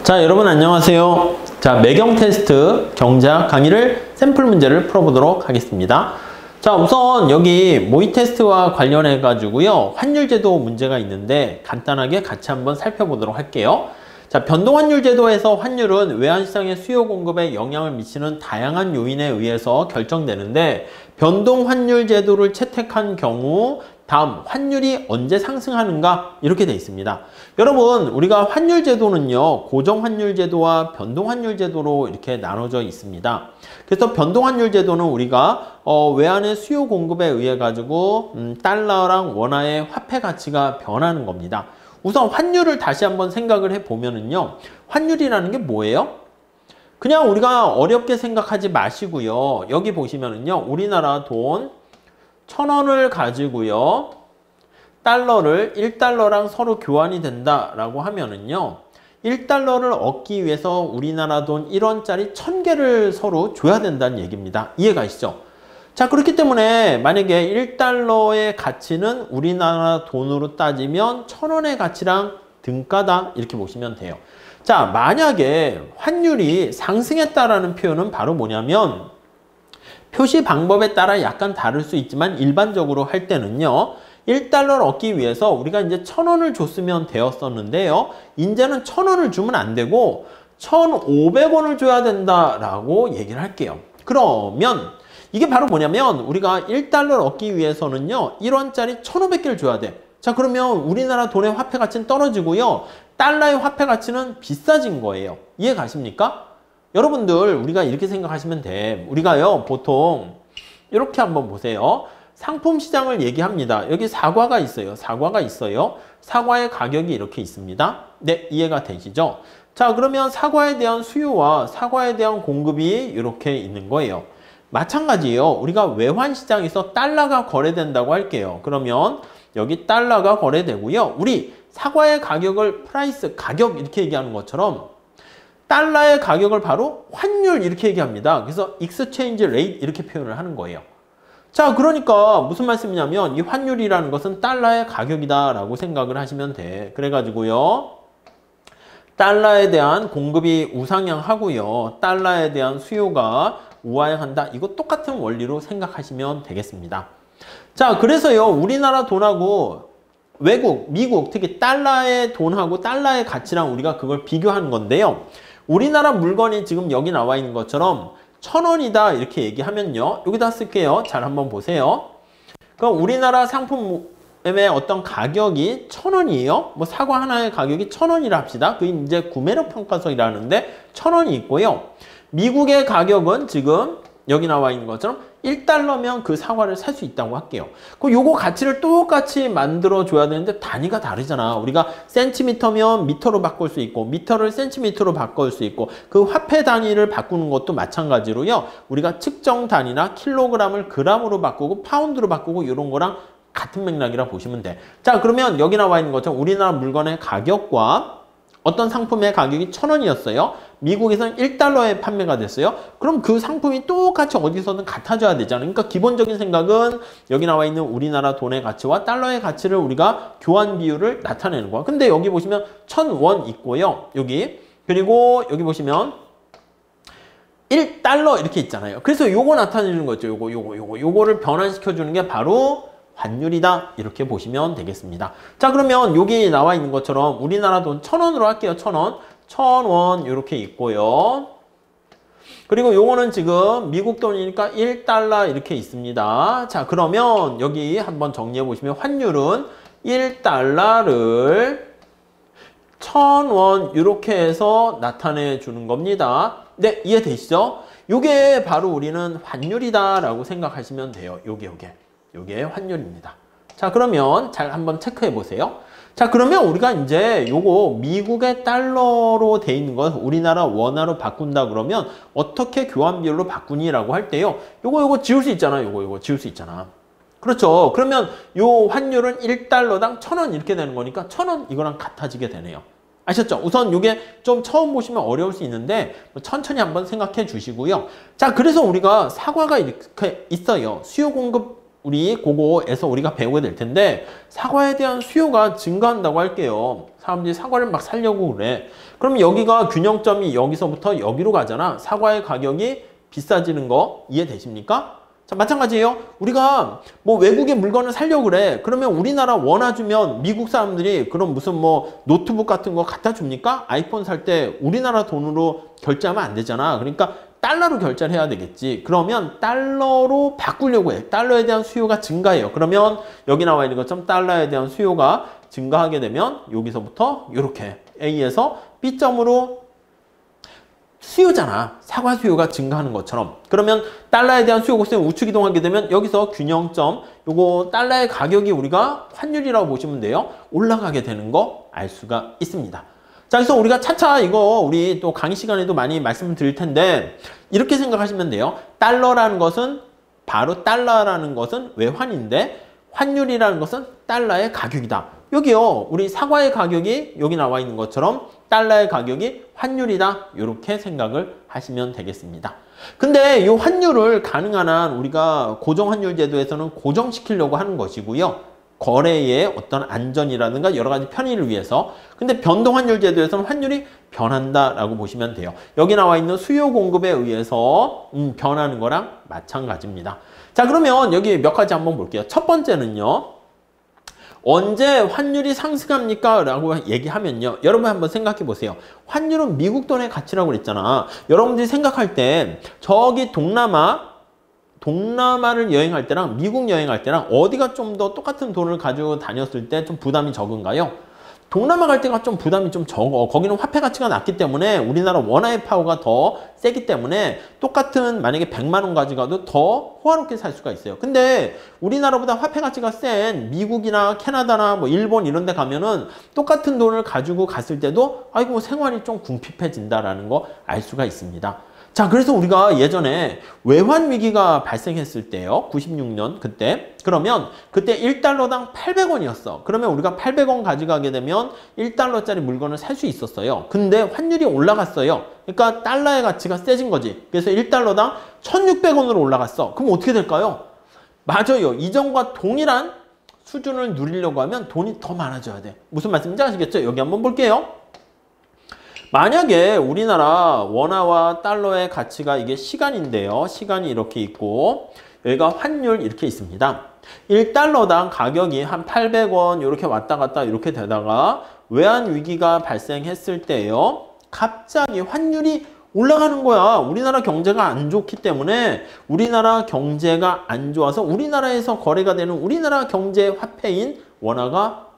자, 여러분 안녕하세요. 자, 매경 테스트 경제학 강의를 샘플 문제를 풀어보도록 하겠습니다. 자, 우선 여기 모의 테스트와 관련해 가지고요, 환율제도 문제가 있는데 간단하게 같이 한번 살펴보도록 할게요. 자, 변동환율 제도에서 환율은 외환시장의 수요 공급에 영향을 미치는 다양한 요인에 의해서 결정되는데, 변동환율 제도를 채택한 경우 다음 환율이 언제 상승하는가 이렇게 돼 있습니다. 여러분, 우리가 환율 제도는요, 고정환율 제도와 변동환율 제도로 이렇게 나눠져 있습니다. 그래서 변동환율 제도는 우리가 외환의 수요 공급에 의해 가지고 달러랑 원화의 화폐 가치가 변하는 겁니다. 우선 환율을 다시 한번 생각을 해보면은요, 환율이라는 게 뭐예요? 그냥 우리가 어렵게 생각하지 마시고요, 여기 보시면은요, 우리나라 돈 1,000원을 가지고요, 달러를 1달러랑 서로 교환이 된다라고 하면은요, 1달러를 얻기 위해서 우리나라 돈 1원짜리 1,000개를 서로 줘야 된다는 얘기입니다. 이해가시죠? 자, 그렇기 때문에 만약에 1달러의 가치는 우리나라 돈으로 따지면 1,000원의 가치랑 등가다 이렇게 보시면 돼요. 자, 만약에 환율이 상승했다라는 표현은 바로 뭐냐면, 표시 방법에 따라 약간 다를 수 있지만 일반적으로 할 때는요, 1달러를 얻기 위해서 우리가 이제 1,000원을 줬으면 되었었는데요, 이제는 1,000원을 주면 안 되고 1,500원을 줘야 된다라고 얘기를 할게요. 그러면 이게 바로 뭐냐면, 우리가 1달러를 얻기 위해서는요, 1원짜리 1,500개를 줘야 돼. 자, 그러면 우리나라 돈의 화폐 가치는 떨어지고요, 달러의 화폐 가치는 비싸진 거예요. 이해 가십니까? 여러분들, 우리가 이렇게 생각하시면 돼. 우리가요, 보통 이렇게 한번 보세요. 상품 시장을 얘기합니다. 여기 사과가 있어요. 사과가 있어요. 사과의 가격이 이렇게 있습니다. 네, 이해가 되시죠? 자, 그러면 사과에 대한 수요와 사과에 대한 공급이 이렇게 있는 거예요. 마찬가지예요. 우리가 외환시장에서 달러가 거래된다고 할게요. 그러면 여기 달러가 거래되고요, 우리 사과의 가격을 프라이스, 가격 이렇게 얘기하는 것처럼 달러의 가격을 바로 환율 이렇게 얘기합니다. 그래서 exchange rate 이렇게 표현을 하는 거예요. 자, 그러니까 무슨 말씀이냐면, 이 환율이라는 것은 달러의 가격이다 라고 생각을 하시면 돼. 그래가지고요, 달러에 대한 공급이 우상향하고요, 달러에 대한 수요가 우하향한다. 이거 똑같은 원리로 생각하시면 되겠습니다. 자, 그래서요, 우리나라 돈하고 외국, 미국, 특히 달러의 돈하고 달러의 가치랑 우리가 그걸 비교하는 건데요, 우리나라 물건이 지금 여기 나와 있는 것처럼 1,000원이다 이렇게 얘기하면요, 여기다 쓸게요. 잘 한번 보세요. 그럼 우리나라 상품의 어떤 가격이 1,000원이에요. 뭐 사과 하나의 가격이 1,000원이라 합시다. 그게 이제 구매력 평가서이라는데 1,000원이 있고요. 미국의 가격은 지금 여기 나와 있는 것처럼 1달러면 그 사과를 살 수 있다고 할게요. 그럼 요거 가치를 똑같이 만들어 줘야 되는데 단위가 다르잖아. 우리가 센티미터면 미터로 바꿀 수 있고, 미터를 센티미터로 바꿀 수 있고, 그 화폐 단위를 바꾸는 것도 마찬가지로요, 우리가 측정 단위나 킬로그램을 그램으로 바꾸고 파운드로 바꾸고 이런 거랑 같은 맥락이라 보시면 돼. 자, 그러면 여기 나와 있는 것처럼 우리나라 물건의 가격과 어떤 상품의 가격이 1,000원이었어요. 미국에서는 1달러에 판매가 됐어요. 그럼 그 상품이 똑같이 어디서든 같아져야 되잖아요. 그러니까 기본적인 생각은 여기 나와 있는 우리나라 돈의 가치와 달러의 가치를 우리가 교환 비율을 나타내는 거야. 근데 여기 보시면 1,000원 있고요, 여기. 그리고 여기 보시면 1달러 이렇게 있잖아요. 그래서 요거 나타내는 거죠. 요거를 변환시켜 주는 게 바로 환율이다 이렇게 보시면 되겠습니다. 자, 그러면 여기 나와 있는 것처럼 우리나라 돈 1,000원으로 할게요. 1,000원. 1,000원 이렇게 있고요. 그리고 요거는 지금 미국 돈이니까 1달러 이렇게 있습니다. 자, 그러면 여기 한번 정리해 보시면 환율은 1달러를 1,000원 이렇게 해서 나타내 주는 겁니다. 네, 이해되시죠? 요게 바로 우리는 환율이다 라고 생각하시면 돼요. 요게 환율입니다. 자, 그러면 잘 한번 체크해 보세요. 자, 그러면 우리가 이제 요거 미국의 달러로 돼 있는 건 우리나라 원화로 바꾼다 그러면 어떻게 교환 비율로 바꾸니라고 할 때요, 요거 지울 수 있잖아. 요거 지울 수 있잖아. 그렇죠. 그러면 요 환율은 1달러당 1,000원 이렇게 되는 거니까 1,000원 이거랑 같아지게 되네요. 아셨죠? 우선 요게 좀 처음 보시면 어려울 수 있는데 천천히 한번 생각해 주시고요. 자, 그래서 우리가 사과가 이렇게 있어요. 수요 공급 우리 그거에서 우리가 배우게 될 텐데, 사과에 대한 수요가 증가한다고 할게요. 사람들이 사과를 막 사려고 그래. 그럼 여기가 균형점이 여기서부터 여기로 가잖아. 사과의 가격이 비싸지는 거 이해되십니까? 자, 마찬가지예요. 우리가 뭐 외국의 물건을 사려고 그래. 그러면 우리나라 원화 주면 미국 사람들이 그럼 무슨 뭐 노트북 같은 거 갖다 줍니까? 아이폰 살 때 우리나라 돈으로 결제하면 안 되잖아. 그러니까 달러로 결제를 해야 되겠지. 그러면 달러로 바꾸려고 해. 달러에 대한 수요가 증가해요. 그러면 여기 나와 있는 것처럼 달러에 대한 수요가 증가하게 되면 여기서부터 이렇게 A에서 B점으로 수요잖아. 사과 수요가 증가하는 것처럼. 그러면 달러에 대한 수요 곡선이 우측 이동하게 되면 여기서 균형점, 요거 달러의 가격이 우리가 환율이라고 보시면 돼요. 올라가게 되는 거 알 수가 있습니다. 자, 그래서 우리가 차차 이거 우리 또 강의 시간에도 많이 말씀을 드릴 텐데 이렇게 생각하시면 돼요. 달러라는 것은 바로 달러라는 것은 외환인데 환율이라는 것은 달러의 가격이다. 여기요. 우리 사과의 가격이 여기 나와 있는 것처럼 달러의 가격이 환율이다. 이렇게 생각을 하시면 되겠습니다. 근데 이 환율을 가능한 한 우리가 고정환율 제도에서는 고정시키려고 하는 것이고요. 거래의 어떤 안전이라든가 여러 가지 편의를 위해서. 근데 변동환율 제도에서는 환율이 변한다라고 보시면 돼요. 여기 나와 있는 수요 공급에 의해서 변하는 거랑 마찬가지입니다. 자, 그러면 여기 몇 가지 한번 볼게요. 첫 번째는요. 언제 환율이 상승합니까? 라고 얘기하면요. 여러분 한번 생각해 보세요. 환율은 미국 돈의 가치라고 그랬잖아. 여러분들이 생각할 때 저기 동남아를 여행할 때랑 미국 여행할 때랑 어디가 좀 더 똑같은 돈을 가지고 다녔을 때 좀 부담이 적은가요? 동남아 갈 때가 좀 부담이 좀 적어. 거기는 화폐 가치가 낮기 때문에 우리나라 원화의 파워가 더 세기 때문에 똑같은 만약에 100만 원 가져가도 더 호화롭게 살 수가 있어요. 근데 우리나라보다 화폐 가치가 센 미국이나 캐나다나 뭐 일본 이런 데 가면은 똑같은 돈을 가지고 갔을 때도 아이고 생활이 좀 궁핍해진다라는 거 알 수가 있습니다. 자, 그래서 우리가 예전에 외환 위기가 발생했을 때요. 96년 그때. 그러면 그때 1달러당 800원이었어. 그러면 우리가 800원 가져가게 되면 1달러짜리 물건을 살 수 있었어요. 근데 환율이 올라갔어요. 그러니까 달러의 가치가 세진 거지. 그래서 1달러당 1600원으로 올라갔어. 그럼 어떻게 될까요? 맞아요. 이전과 동일한 수준을 누리려고 하면 돈이 더 많아져야 돼. 무슨 말씀인지 아시겠죠? 여기 한번 볼게요. 만약에 우리나라 원화와 달러의 가치가 이게 시간인데요. 시간이 이렇게 있고 여기가 환율 이렇게 있습니다. 1달러당 가격이 한 800원 이렇게 왔다 갔다 이렇게 되다가 외환 위기가 발생했을 때요. 갑자기 환율이 올라가는 거야. 우리나라 경제가 안 좋기 때문에 우리나라 경제가 안 좋아서 우리나라에서 거래가 되는 우리나라 경제 화폐인 원화가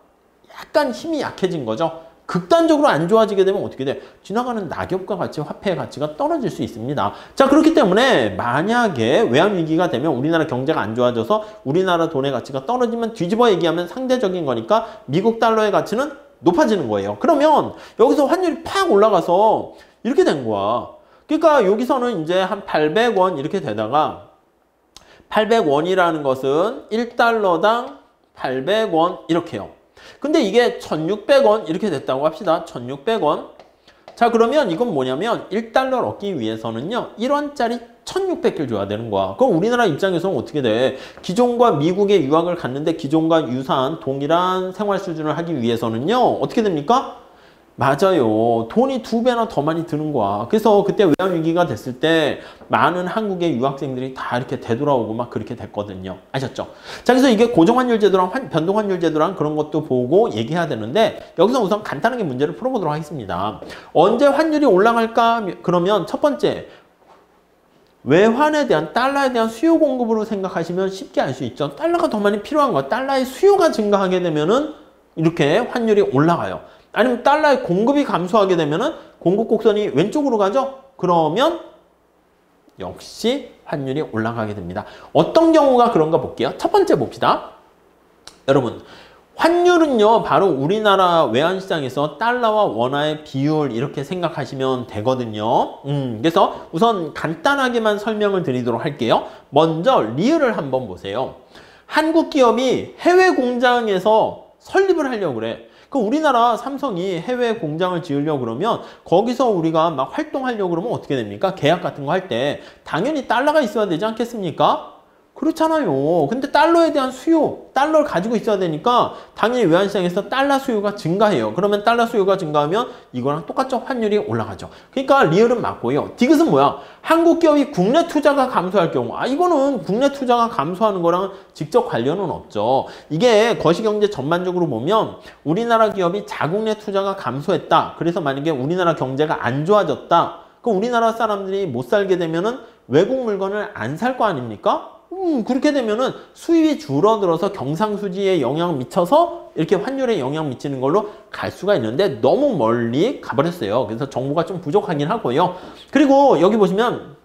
약간 힘이 약해진 거죠. 극단적으로 안 좋아지게 되면 어떻게 돼? 지나가는 낙엽과 같이 화폐의 가치가 떨어질 수 있습니다. 자, 그렇기 때문에 만약에 외환위기가 되면 우리나라 경제가 안 좋아져서 우리나라 돈의 가치가 떨어지면 뒤집어 얘기하면 상대적인 거니까 미국 달러의 가치는 높아지는 거예요. 그러면 여기서 환율이 팍 올라가서 이렇게 된 거야. 그러니까 여기서는 이제 한 800원 이렇게 되다가 800원이라는 것은 1달러당 800원 이렇게요. 근데 이게 1600원 이렇게 됐다고 합시다. 1600원. 자, 그러면 이건 뭐냐면 1달러를 얻기 위해서는요. 1원짜리 1600개를 줘야 되는 거야. 그럼 우리나라 입장에서는 어떻게 돼? 기존과 미국의 유학을 갔는데 기존과 유사한 동일한 생활 수준을 하기 위해서는요. 어떻게 됩니까? 맞아요. 돈이 2배나 더 많이 드는 거야. 그래서 그때 외환위기가 됐을 때 많은 한국의 유학생들이 다 이렇게 되돌아오고 막 그렇게 됐거든요. 아셨죠? 자, 그래서 이게 고정환율 제도랑 변동환율 제도랑 그런 것도 보고 얘기해야 되는데 여기서 우선 간단하게 문제를 풀어보도록 하겠습니다. 언제 환율이 올라갈까? 그러면 첫 번째, 외환에 대한 달러에 대한 수요 공급으로 생각하시면 쉽게 알 수 있죠. 달러가 더 많이 필요한 거야. 달러의 수요가 증가하게 되면은 이렇게 환율이 올라가요. 아니면 달러의 공급이 감소하게 되면은 공급 곡선이 왼쪽으로 가죠? 그러면 역시 환율이 올라가게 됩니다. 어떤 경우가 그런가 볼게요. 첫 번째 봅시다. 여러분, 환율은요, 바로 우리나라 외환시장에서 달러와 원화의 비율 이렇게 생각하시면 되거든요. 그래서 우선 간단하게만 설명을 드리도록 할게요. 먼저 리을을 한번 보세요. 한국 기업이 해외 공장에서 설립을 하려고 그래. 그 우리나라 삼성이 해외 공장을 지으려고 그러면 거기서 우리가 막 활동하려고 그러면 어떻게 됩니까? 계약 같은 거 할 때 당연히 달러가 있어야 되지 않겠습니까? 그렇잖아요. 근데 달러에 대한 수요, 달러를 가지고 있어야 되니까 당연히 외환시장에서 달러 수요가 증가해요. 그러면 달러 수요가 증가하면 이거랑 똑같죠. 환율이 올라가죠. 그러니까 리얼은 맞고요. 디귿은 뭐야? 한국 기업이 국내 투자가 감소할 경우, 이거는 국내 투자가 감소하는 거랑 직접 관련은 없죠. 이게 거시경제 전반적으로 보면 우리나라 기업이 자국내 투자가 감소했다. 그래서 만약에 우리나라 경제가 안 좋아졌다. 그럼 우리나라 사람들이 못 살게 되면은 외국 물건을 안 살 거 아닙니까? 그렇게 되면은 수입이 줄어들어서 경상수지에 영향 미쳐서 이렇게 환율에 영향 미치는 걸로 갈 수가 있는데 너무 멀리 가버렸어요. 그래서 정보가 좀 부족하긴 하고요. 그리고 여기 보시면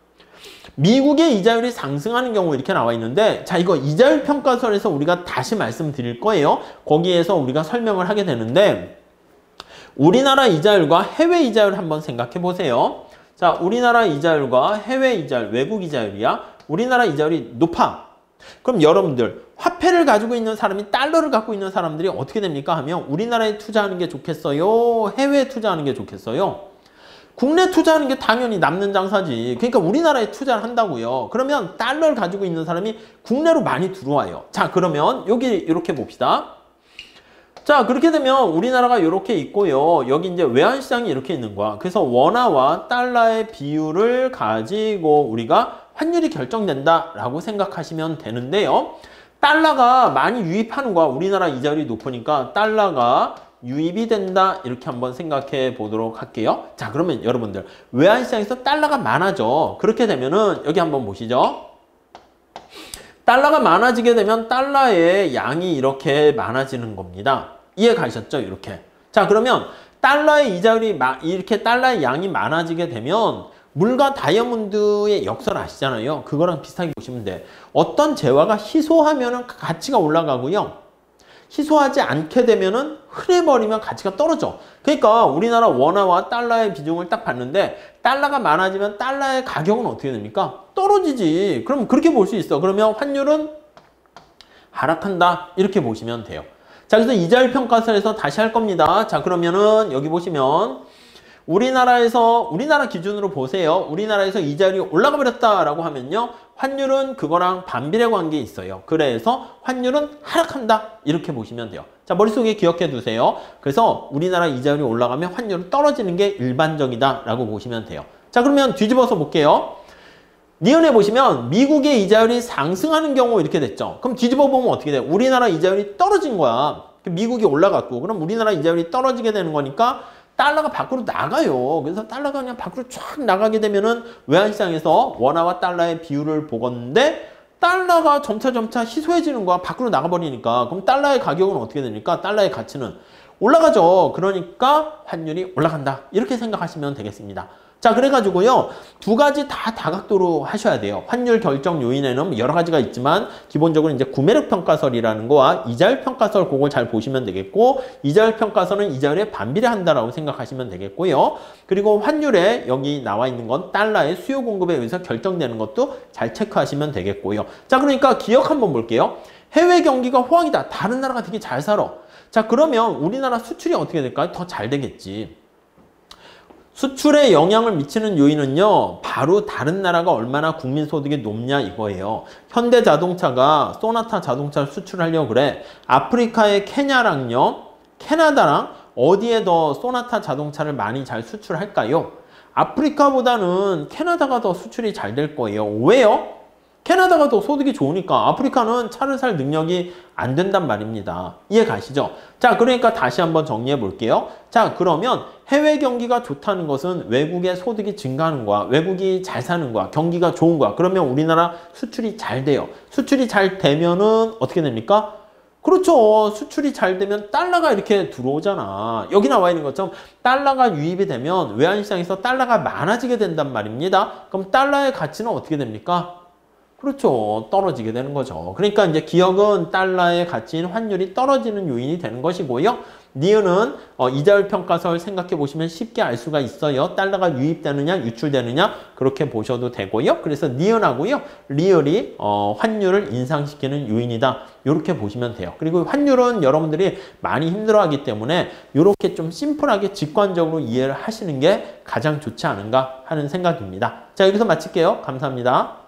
미국의 이자율이 상승하는 경우 이렇게 나와 있는데, 자, 이거 이자율 평가서에서 우리가 다시 말씀드릴 거예요. 거기에서 우리가 설명을 하게 되는데, 우리나라 이자율과 해외 이자율 한번 생각해 보세요. 자, 우리나라 이자율과 해외 이자율, 외국 이자율이야. 우리나라 이자율이 높아. 그럼 여러분들 화폐를 가지고 있는 사람이 달러를 갖고 있는 사람들이 어떻게 됩니까? 하면 우리나라에 투자하는 게 좋겠어요? 해외에 투자하는 게 좋겠어요? 국내 투자하는 게 당연히 남는 장사지. 그러니까 우리나라에 투자를 한다고요. 그러면 달러를 가지고 있는 사람이 국내로 많이 들어와요. 자, 그러면 여기 이렇게 봅시다. 자, 그렇게 되면 우리나라가 이렇게 있고요. 여기 이제 외환시장이 이렇게 있는 거야. 그래서 원화와 달러의 비율을 가지고 우리가 환율이 결정된다라고 생각하시면 되는데요. 달러가 많이 유입하는 거야. 우리나라 이자율이 높으니까 달러가 유입이 된다. 이렇게 한번 생각해 보도록 할게요. 자, 그러면 여러분들 외환시장에서 달러가 많아져. 그렇게 되면은 여기 한번 보시죠. 달러가 많아지게 되면 달러의 양이 이렇게 많아지는 겁니다. 이해 가셨죠? 이렇게. 자, 그러면 달러의 이자율이 이렇게 달러의 양이 많아지게 되면 물과 다이아몬드의 역사를 아시잖아요. 그거랑 비슷하게 보시면 돼. 어떤 재화가 희소하면은 가치가 올라가고요. 희소하지 않게 되면은 흔해버리면 가치가 떨어져. 그러니까 우리나라 원화와 달러의 비중을 딱 봤는데 달러가 많아지면 달러의 가격은 어떻게 됩니까? 떨어지지. 그럼 그렇게 볼 수 있어. 그러면 환율은 하락한다. 이렇게 보시면 돼요. 자, 그래서 이자율 평가서에서 다시 할 겁니다. 자, 그러면은 여기 보시면 우리나라 기준으로 보세요. 우리나라에서 이자율이 올라가 버렸다라고 하면요. 환율은 그거랑 반비례 관계에 있어요. 그래서 환율은 하락한다. 이렇게 보시면 돼요. 자, 머릿속에 기억해 두세요. 그래서 우리나라 이자율이 올라가면 환율은 떨어지는 게 일반적이다라고 보시면 돼요. 자, 그러면 뒤집어서 볼게요. 니은에 보시면 미국의 이자율이 상승하는 경우 이렇게 됐죠. 그럼 뒤집어 보면 어떻게 돼요? 우리나라 이자율이 떨어진 거야. 미국이 올라갔고 그럼 우리나라 이자율이 떨어지게 되는 거니까 달러가 밖으로 나가요. 그래서 달러가 그냥 밖으로 쫙 나가게 되면은 외환시장에서 원화와 달러의 비율을 보건데 달러가 점차 희소해지는 거야. 밖으로 나가버리니까. 그럼 달러의 가격은 어떻게 됩니까? 달러의 가치는 올라가죠. 그러니까 환율이 올라간다. 이렇게 생각하시면 되겠습니다. 자, 그래가지고요. 두 가지 다 다각도로 하셔야 돼요. 환율 결정 요인에는 여러 가지가 있지만 기본적으로 이제 구매력 평가설이라는 거와 이자율 평가설 그걸 잘 보시면 되겠고 이자율 평가설은 이자율에 반비례한다라고 생각하시면 되겠고요. 그리고 환율에 여기 나와 있는 건 달러의 수요 공급에 의해서 결정되는 것도 잘 체크하시면 되겠고요. 자, 그러니까 기억 한번 볼게요. 해외 경기가 호황이다. 다른 나라가 되게 잘 살아. 자, 그러면 우리나라 수출이 어떻게 될까요? 더 잘 되겠지. 수출에 영향을 미치는 요인은요. 바로 다른 나라가 얼마나 국민소득이 높냐 이거예요. 현대자동차가 소나타 자동차를 수출하려고 그래. 아프리카의 케냐랑요. 캐나다랑 어디에 더 소나타 자동차를 많이 잘 수출할까요? 아프리카보다는 캐나다가 더 수출이 잘 될 거예요. 왜요? 캐나다가 더 소득이 좋으니까. 아프리카는 차를 살 능력이 안 된단 말입니다. 이해 가시죠? 자, 그러니까 다시 한번 정리해 볼게요. 자, 그러면 해외 경기가 좋다는 것은 외국의 소득이 증가하는 거야. 외국이 잘 사는 거야. 경기가 좋은 거야. 그러면 우리나라 수출이 잘 돼요. 수출이 잘 되면은 어떻게 됩니까? 그렇죠. 수출이 잘 되면 달러가 이렇게 들어오잖아. 여기 나와 있는 것처럼 달러가 유입이 되면 외환시장에서 달러가 많아지게 된단 말입니다. 그럼 달러의 가치는 어떻게 됩니까? 그렇죠. 떨어지게 되는 거죠. 그러니까 이제 기억은 달러의 가치인 환율이 떨어지는 요인이 되는 것이고요. 니은은 이자율 평가설 생각해 보시면 쉽게 알 수가 있어요. 달러가 유입되느냐 유출되느냐 그렇게 보셔도 되고요. 그래서 니은하고요. 리을이 환율을 인상시키는 요인이다. 이렇게 보시면 돼요. 그리고 환율은 여러분들이 많이 힘들어하기 때문에 이렇게 좀 심플하게 직관적으로 이해를 하시는 게 가장 좋지 않은가 하는 생각입니다. 자, 여기서 마칠게요. 감사합니다.